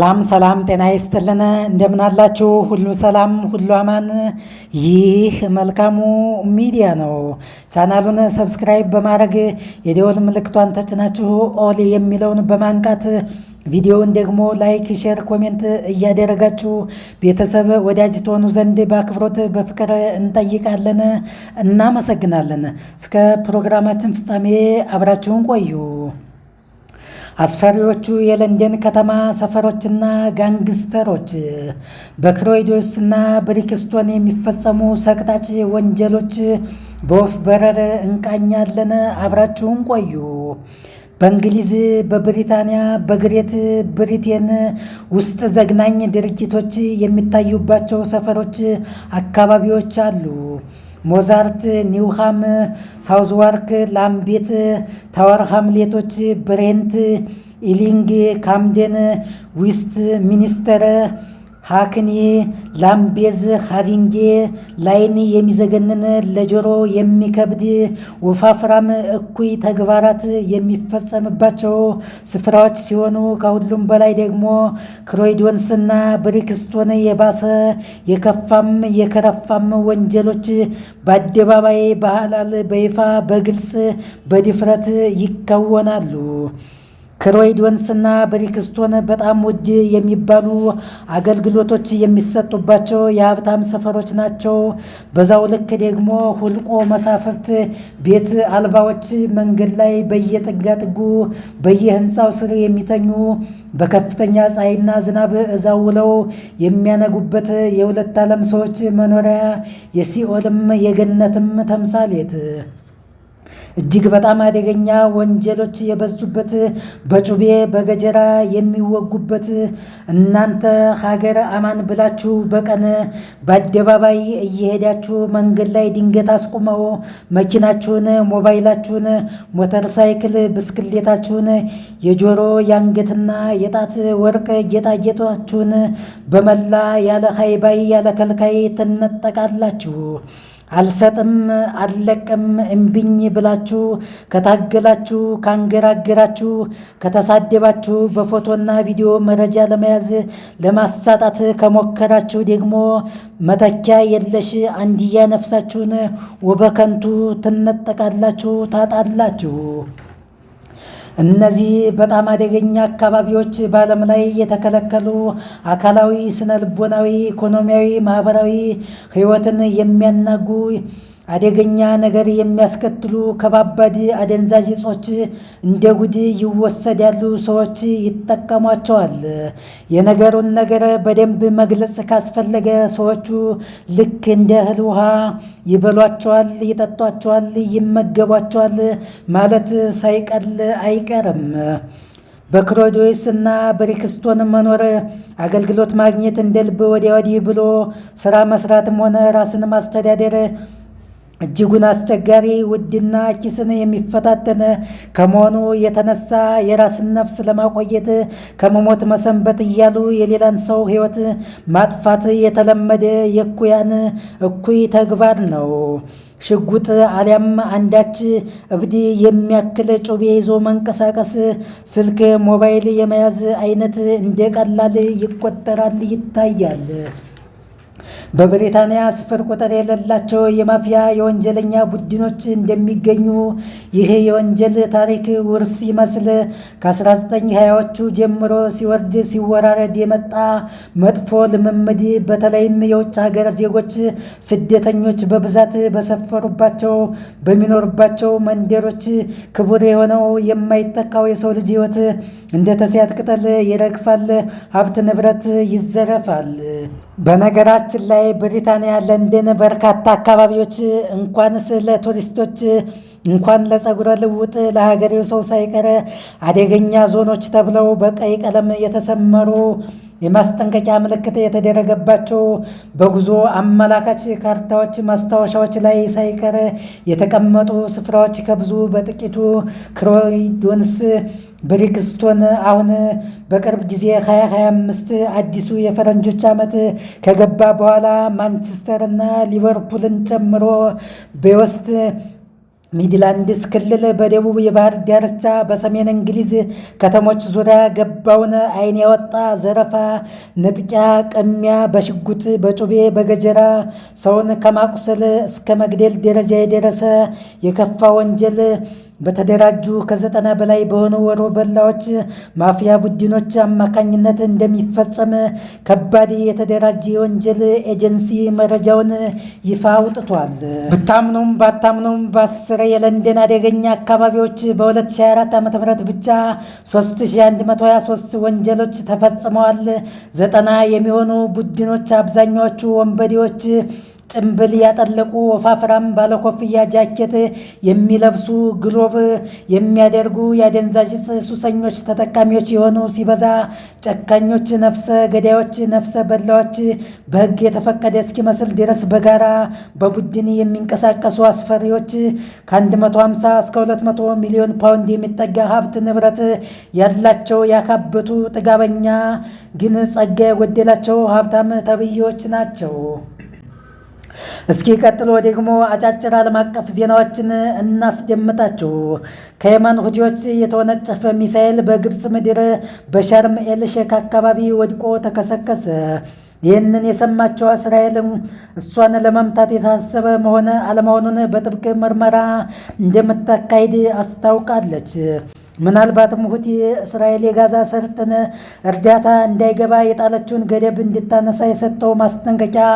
ሰላም ሰላም፣ ጤና ይስጥልን። እንደምን አላችሁ? ሁሉ ሰላም፣ ሁሉ አማን። ይህ መልካሙ ሚዲያ ነው። ቻናሉን ሰብስክራይብ በማድረግ የደወል ምልክቷን ተጭናችሁ ኦል የሚለውን በማንቃት ቪዲዮውን ደግሞ ላይክ፣ ሼር፣ ኮሜንት እያደረጋችሁ ቤተሰብ ወዳጅ ትሆኑ ዘንድ በአክብሮት በፍቅር እንጠይቃለን። እናመሰግናለን። እስከ ፕሮግራማችን ፍጻሜ አብራችሁን ቆዩ። አስፈሪዎቹ የለንደን ከተማ ሰፈሮችና ጋንግስተሮች፣ በክሮይዶስና ብሪክስቶን የሚፈጸሙ ሰቅጣጭ ወንጀሎች በወፍ በረር እንቃኛለን። አብራችሁን ቆዩ። በእንግሊዝ፣ በብሪታንያ፣ በግሬት ብሪቴን ውስጥ ዘግናኝ ድርጊቶች የሚታዩባቸው ሰፈሮች፣ አካባቢዎች አሉ። ሞዛርት፣ ኒውሃም፣ ሳውዝዋርክ፣ ላምቤት፣ ታወር ሃምሌቶች፣ ብሬንት፣ ኢሊንግ፣ ካምዴን፣ ዊስት ሚኒስተር፣ ሃክኒ፣ ላምቤዝ፣ ሃሪንጌ፣ ላይን የሚዘገንን ለጆሮ የሚከብድ ወፋፍራም እኩይ ተግባራት የሚፈጸምባቸው ስፍራዎች ሲሆኑ ከሁሉም በላይ ደግሞ ክሮይዶንስና ብሪክስቶን የባሰ የከፋም የከረፋም ወንጀሎች በአደባባይ በሐላል በይፋ በግልጽ በድፍረት ይከወናሉ። ክሮይዶንስና ብሪክስቶን በጣም ውድ የሚባሉ አገልግሎቶች የሚሰጡባቸው የሀብታም ሰፈሮች ናቸው። በዛው ልክ ደግሞ ሁልቆ መሳፍርት ቤት አልባዎች መንገድ ላይ በየጥጋጥጉ በየህንፃው ስር የሚተኙ በከፍተኛ ፀሐይና ዝናብ እዛው ውለው የሚያነጉበት የሁለት ዓለም ሰዎች መኖሪያ የሲኦልም የገነትም ተምሳሌት እጅግ በጣም አደገኛ ወንጀሎች የበዙበት በጩቤ በገጀራ የሚወጉበት እናንተ ሀገር አማን ብላችሁ በቀን በአደባባይ እየሄዳችሁ መንገድ ላይ ድንገት አስቁመው መኪናችሁን፣ ሞባይላችሁን፣ ሞተር ሳይክል፣ ብስክሌታችሁን፣ የጆሮ የአንገትና የጣት ወርቅ ጌጣጌጦቻችሁን በመላ ያለ ሀይባይ ያለ ከልካይ ትነጠቃላችሁ። አልሰጥም አልለቅም እምቢኝ ብላችሁ ከታገላችሁ፣ ካንገራገራችሁ፣ ከተሳደባችሁ፣ በፎቶና ቪዲዮ መረጃ ለመያዝ ለማሳጣት ከሞከራችሁ ደግሞ መተኪያ የለሽ አንድያ ነፍሳችሁን ወበከንቱ ትነጠቃላችሁ፣ ታጣላችሁ። እነዚህ በጣም አደገኛ አካባቢዎች በዓለም ላይ የተከለከሉ አካላዊ፣ ስነ ልቦናዊ፣ ኢኮኖሚያዊ፣ ማህበራዊ ሕይወትን የሚያናጉ አደገኛ ነገር የሚያስከትሉ ከባባድ አደንዛዥ እጾች እንደ ጉድ ይወሰዳሉ። ሰዎች ይጠቀሟቸዋል። የነገሩን ነገር በደንብ መግለጽ ካስፈለገ ሰዎቹ ልክ እንደ እህል ውሃ ይበሏቸዋል፣ ይጠጧቸዋል፣ ይመገቧቸዋል ማለት ሳይቀል አይቀርም። በክሮይዶስ እና ብሪክስቶን መኖር፣ አገልግሎት ማግኘት፣ እንደ ልብ ወዲያ ወዲህ ብሎ ስራ መስራትም ሆነ ራስን ማስተዳደር እጅጉን አስቸጋሪ፣ ውድና ኪስን የሚፈታተን ከመሆኑ የተነሳ የራስን ነፍስ ለማቆየት ከመሞት መሰንበት እያሉ የሌላን ሰው ሕይወት ማጥፋት የተለመደ የእኩያን እኩይ ተግባር ነው። ሽጉጥ አሊያም አንዳች እብድ የሚያክል ጩቤ ይዞ መንቀሳቀስ፣ ስልክ፣ ሞባይል የመያዝ አይነት እንደ ቀላል ይቆጠራል፣ ይታያል። በብሪታንያ ስፍር ቁጥር የሌላቸው የማፊያ የወንጀለኛ ቡድኖች እንደሚገኙ ይህ የወንጀል ታሪክ ውርስ ይመስል ከ1920ዎቹ ጀምሮ ሲወርድ ሲወራረድ የመጣ መጥፎ ልምምድ በተለይም የውጭ ሀገር ዜጎች ስደተኞች በብዛት በሰፈሩባቸው በሚኖሩባቸው መንደሮች ክቡር የሆነው የማይተካው የሰው ልጅ ሕይወት እንደ ተስያት ቅጠል ይረግፋል፣ ሀብት ንብረት ይዘረፋል። በነገራችን ላይ ብሪታንያ ለንደን በርካታ አካባቢዎች እንኳንስ ለቱሪስቶች እንኳን ለፀጉረ ልውጥ ለሀገሬው ሰው ሳይቀር አደገኛ ዞኖች ተብለው በቀይ ቀለም የተሰመሩ የማስጠንቀቂያ ምልክት የተደረገባቸው በጉዞ አመላካች ካርታዎች ማስታወሻዎች ላይ ሳይቀር የተቀመጡ ስፍራዎች ከብዙ በጥቂቱ ክሮይዶንስ፣ ብሪክስቶን አሁን በቅርብ ጊዜ 2025 አዲሱ የፈረንጆች ዓመት ከገባ በኋላ ማንቸስተር እና ሊቨርፑልን ጨምሮ በውስጥ ሚድላንድስ ክልል በደቡብ የባህር ዳርቻ በሰሜን እንግሊዝ ከተሞች ዙሪያ ገባውን ዓይን ያወጣ ዘረፋ፣ ንጥቂያ፣ ቅሚያ በሽጉጥ በጩቤ በገጀራ ሰውን ከማቁሰል እስከ መግደል ደረጃ የደረሰ የከፋ ወንጀል በተደራጁ ከ90 በላይ በሆኑ ወሮበላዎች ማፊያ ቡድኖች አማካኝነት እንደሚፈጸም ከባድ የተደራጀ የወንጀል ኤጀንሲ መረጃውን ይፋ አውጥቷል። ብታምኑም ባታምኑም በ10 የለንደን አደገኛ አካባቢዎች በ2024 ዓ.ም ብቻ 3123 ወንጀሎች ተፈጽመዋል። 90 የሚሆኑ ቡድኖች አብዛኛዎቹ ወንበዴዎች ጭምብል ያጠለቁ ወፋፍራም ባለኮፍያ ጃኬት የሚለብሱ ግሎብ የሚያደርጉ የአደንዛዥ ዕፅ ሱሰኞች ተጠቃሚዎች የሆኑ ሲበዛ ጨካኞች ነፍሰ ገዳዮች ነፍሰ በላዎች በሕግ የተፈቀደ እስኪመስል ድረስ በጋራ በቡድን የሚንቀሳቀሱ አስፈሪዎች ከ150 እስከ 200 ሚሊዮን ፓውንድ የሚጠጋ ሀብት ንብረት ያላቸው ያካበቱ ጥጋበኛ ግን ጸጋ የጎደላቸው ሀብታም ተብዬዎች ናቸው። እስኪ ቀጥሎ ደግሞ አጫጭር ዓለም አቀፍ ዜናዎችን እናስደምጣችሁ። ከየመን ሁቲዎች የተወነጨፈ ሚሳኤል በግብፅ ምድር በሻርም ኤል ሼክ አካባቢ ወድቆ ተከሰከሰ። ይህንን የሰማችው እስራኤል እሷን ለመምታት የታሰበ መሆን አለመሆኑን በጥብቅ ምርመራ እንደምታካሂድ አስታውቃለች። ምናልባትም ሁቲ እስራኤል የጋዛ ሰርጥን እርዳታ እንዳይገባ የጣለችውን ገደብ እንድታነሳ የሰጠው ማስጠንቀቂያ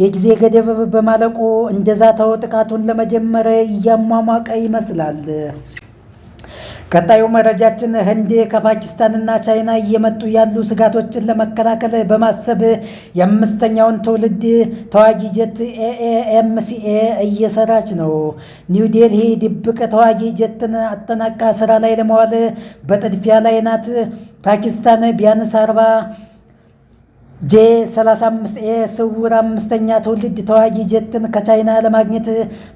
የጊዜ ገደብ በማለቁ እንደዛተው ጥቃቱን ለመጀመር እያሟሟቀ ይመስላል። ቀጣዩ መረጃችን ህንድ ከፓኪስታንና ቻይና እየመጡ ያሉ ስጋቶችን ለመከላከል በማሰብ የ5ኛውን ትውልድ ተዋጊ ጀት ኤኤምሲኤ እየሰራች ነው። ኒው ዴልሂ ድብቅ ተዋጊ ጀትን አጠናቃ ስራ ላይ ለመዋል በጥድፊያ ላይ ናት። ፓኪስታን ቢያንስ 40 J-35A ስውር 5ኛ ትውልድ ተዋጊ ጀትን ከቻይና ለማግኘት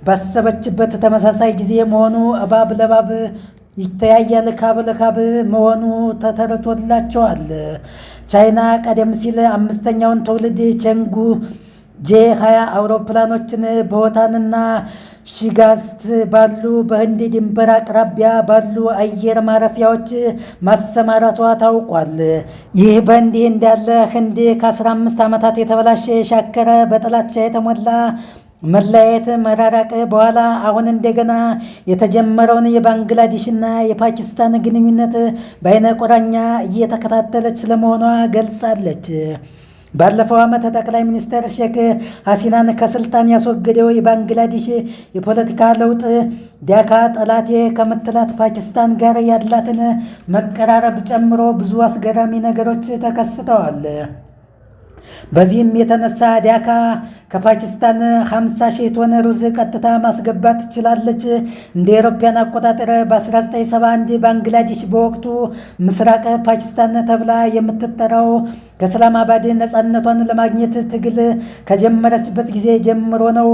ባሰበችበት ተመሳሳይ ጊዜ መሆኑ እባብ ለባብ ይተያያል ካብ ለካብ መሆኑ ተተርቶላቸዋል። ቻይና ቀደም ሲል 5ኛውን ትውልድ ቼንጉ J-20 አውሮፕላኖችን በሆታንና ሺጋስት ባሉ በህንድ ድንበር አቅራቢያ ባሉ አየር ማረፊያዎች ማሰማራቷ ታውቋል። ይህ በእንዲህ እንዳለ ህንድ ከ15 ዓመታት የተበላሸ የሻከረ በጥላቻ የተሞላ መለያየት መራራቅ በኋላ አሁን እንደገና የተጀመረውን የባንግላዴሽና የፓኪስታን ግንኙነት በአይነ ቁራኛ እየተከታተለች ስለመሆኗ ገልጻለች። ባለፈው ዓመት ጠቅላይ ሚኒስትር ሼክ ሐሲናን ከስልጣን ያስወገደው የባንግላዴሽ የፖለቲካ ለውጥ ዳካ ጠላቴ ከምትላት ፓኪስታን ጋር ያላትን መቀራረብ ጨምሮ ብዙ አስገራሚ ነገሮች ተከስተዋል። በዚህም የተነሳ ዳካ ከፓኪስታን 50 ሺህ ቶን ሩዝ ቀጥታ ማስገባት ትችላለች። እንደ አውሮፓውያን አቆጣጠር በ1971 ባንግላዴሽ በወቅቱ ምስራቅ ፓኪስታን ተብላ የምትጠራው ከእስላማባድ ነፃነቷን ለማግኘት ትግል ከጀመረችበት ጊዜ ጀምሮ ነው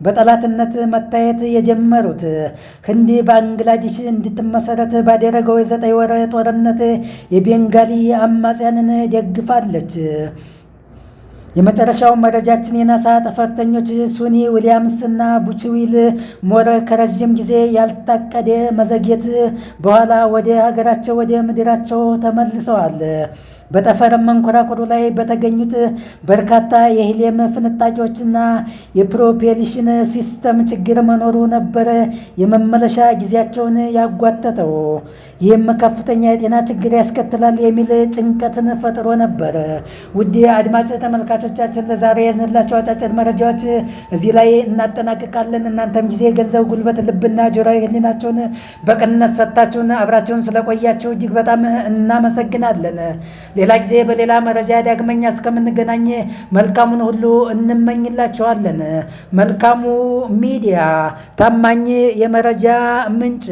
በጠላትነት መታየት የጀመሩት። ህንድ ባንግላዴሽ እንድትመሰረት ባደረገው የ9 ወር ጦርነት የቤንጋሊ አማጽያንን ደግፋለች። የመጨረሻው መረጃችን የናሳ ጠፈርተኞች ሱኒ ዊሊያምስ እና ቡችዊል ሞር ከረዥም ጊዜ ያልታቀደ መዘግየት በኋላ ወደ ሀገራቸው ወደ ምድራቸው ተመልሰዋል። በጠፈር መንኮራኩሩ ላይ በተገኙት በርካታ የሂሊየም ፍንጣቂዎችና የፕሮፔልሽን ሲስተም ችግር መኖሩ ነበር የመመለሻ ጊዜያቸውን ያጓተተው። ይህም ከፍተኛ የጤና ችግር ያስከትላል የሚል ጭንቀትን ፈጥሮ ነበር። ውድ አድማጭ ተመልካቾቻችን ለዛሬ ያዝንላቸው አጫጭር መረጃዎች እዚህ ላይ እናጠናቅቃለን። እናንተም ጊዜ፣ ገንዘብ፣ ጉልበት፣ ልብና ጆሮዊ ህሊናቸውን በቅንነት ሰጥታችሁን አብራቸውን ስለቆያቸው እጅግ በጣም እናመሰግናለን። ሌላ ጊዜ በሌላ መረጃ ዳግመኛ እስከምንገናኝ መልካሙን ሁሉ እንመኝላችኋለን። መልካሙ ሚዲያ ታማኝ የመረጃ ምንጭ